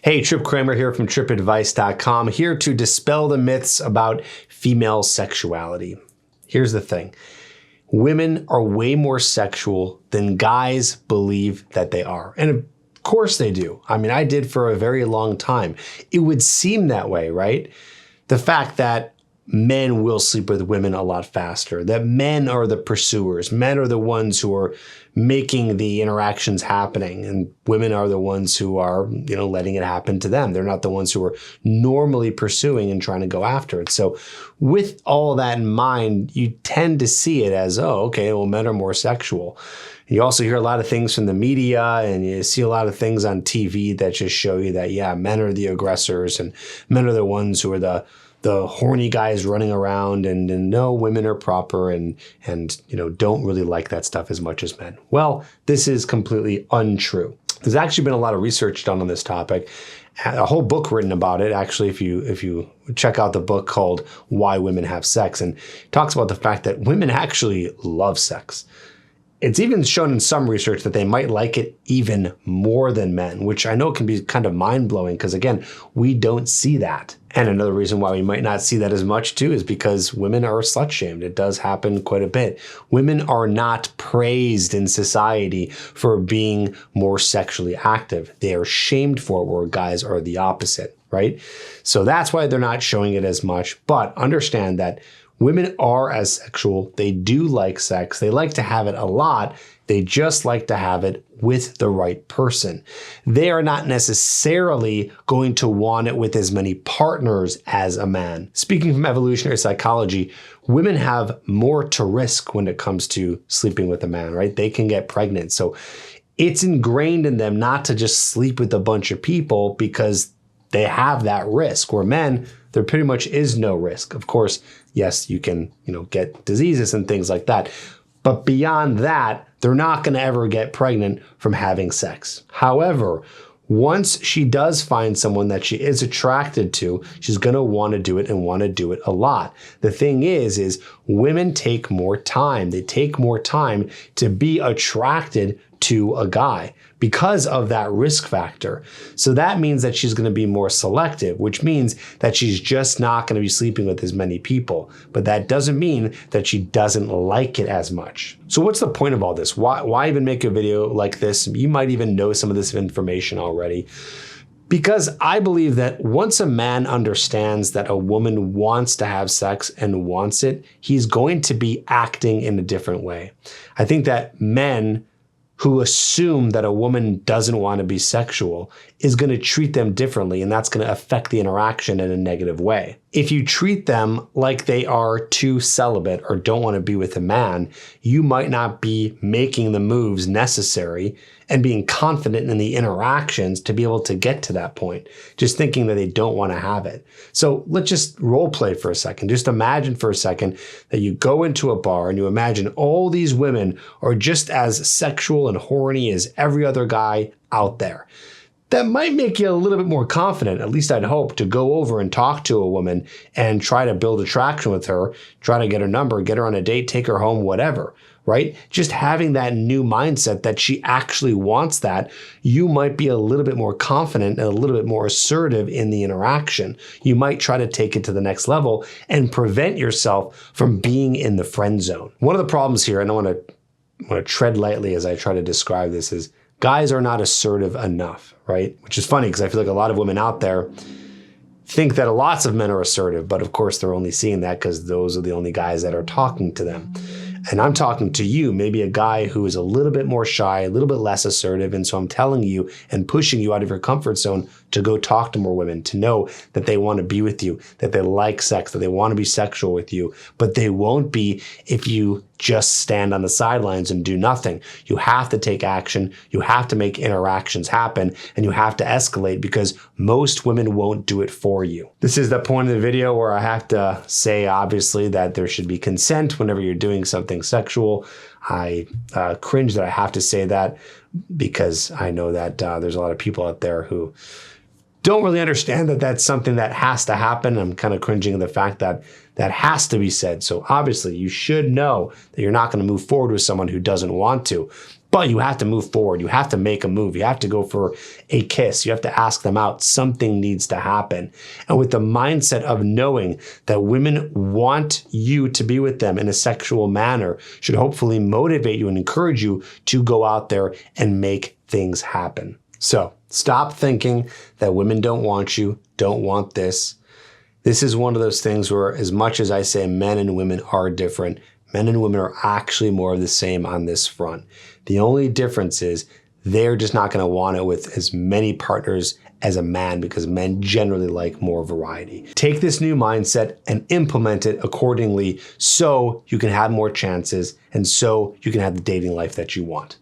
Hey, Trip Kramer here from tripadvice.com, here to dispel the myths about female sexuality. Here's the thing. Women are way more sexual than guys believe that they are. And of course they do. I mean, I did for a very long time. It would seem that way, right? The fact that men will sleep with women a lot faster, that men are the pursuers, men are the ones who are making the interactions happening, and women are the ones who are, letting it happen to them. They're not the ones who are normally pursuing and trying to go after it. So with all that in mind, you tend to see it as, oh, okay, well, men are more sexual. You also hear a lot of things from the media, and you see a lot of things on TV that just show you that, yeah, men are the aggressors and men are the ones who are the horny guys running around, and no, women are proper and don't really like that stuff as much as men. Well, this is completely untrue. There's actually been a lot of research done on this topic, a whole book written about it. Actually, if you check out the book called Why Women Have Sex, and it talks about the fact that women actually love sex. It's even shown in some research that they might like it even more than men, which I know can be kind of mind-blowing because, again, we don't see that. And another reason why we might not see that as much, too, is because women are slut-shamed. It does happen quite a bit. Women are not praised in society for being more sexually active. They are shamed for it, where guys are the opposite, right? So that's why they're not showing it as much. But understand that women are as sexual. They do like sex. They like to have it a lot. They just like to have it with the right person. They are not necessarily going to want it with as many partners as a man. Speaking from evolutionary psychology, women have more to risk when it comes to sleeping with a man, right? They can get pregnant. So it's ingrained in them not to just sleep with a bunch of people because they have that risk. Where men, there pretty much is no risk. Of course, yes, you can, get diseases and things like that. But beyond that, they're not going to ever get pregnant from having sex. However, once she does find someone that she is attracted to, she's going to want to do it and want to do it a lot. The thing is women take more time. They take more time to be attracted to a guy because of that risk factor. So that means that she's going to be more selective, which means that she's just not going to be sleeping with as many people. But that doesn't mean that she doesn't like it as much. So what's the point of all this? Why even make a video like this? You might even know some of this information already. Because I believe that once a man understands that a woman wants to have sex and wants it, he's going to be acting in a different way. I think that men who assume that a woman doesn't want to be sexual is going to treat them differently, and that's going to affect the interaction in a negative way. If you treat them like they are too celibate or don't want to be with a man, you might not be making the moves necessary and being confident in the interactions to be able to get to that point, just thinking that they don't want to have it. So let's just role play for a second. Just imagine for a second that you go into a bar and you imagine all these women are just as sexual and horny as every other guy out there. That might make you a little bit more confident, at least I'd hope, to go over and talk to a woman and try to build attraction with her, try to get her number, get her on a date, take her home, whatever, right? Just having that new mindset that she actually wants that, you might be a little bit more confident and a little bit more assertive in the interaction. You might try to take it to the next level and prevent yourself from being in the friend zone. One of the problems here, and I want to tread lightly as I try to describe this, is guys are not assertive enough, right? Which is funny because I feel like a lot of women out there think that lots of men are assertive, but of course they're only seeing that because those are the only guys that are talking to them. And I'm talking to you, maybe a guy who is a little bit more shy, a little bit less assertive. And so I'm telling you and pushing you out of your comfort zone to go talk to more women, to know that they want to be with you, that they like sex, that they want to be sexual with you, but they won't be if you just stand on the sidelines and do nothing. You have to take action. You have to make interactions happen, and you have to escalate because most women won't do it for you. This is the point of the video where I have to say, obviously, that there should be consent whenever you're doing something sexual. I cringe that I have to say that because I know that there's a lot of people out there who don't really understand that that's something that has to happen. I'm kind of cringing at the fact that that has to be said. So obviously you should know that you're not going to move forward with someone who doesn't want to. But you have to move forward. You have to make a move. You have to go for a kiss. You have to ask them out. Something needs to happen. And with the mindset of knowing that women want you to be with them in a sexual manner should hopefully motivate you and encourage you to go out there and make things happen. So stop thinking that women don't want you, don't want this. This is one of those things where, as much as I say men and women are different, men and women are actually more of the same on this front. The only difference is they're just not going to want it with as many partners as a man, because men generally like more variety. Take this new mindset and implement it accordingly so you can have more chances and so you can have the dating life that you want.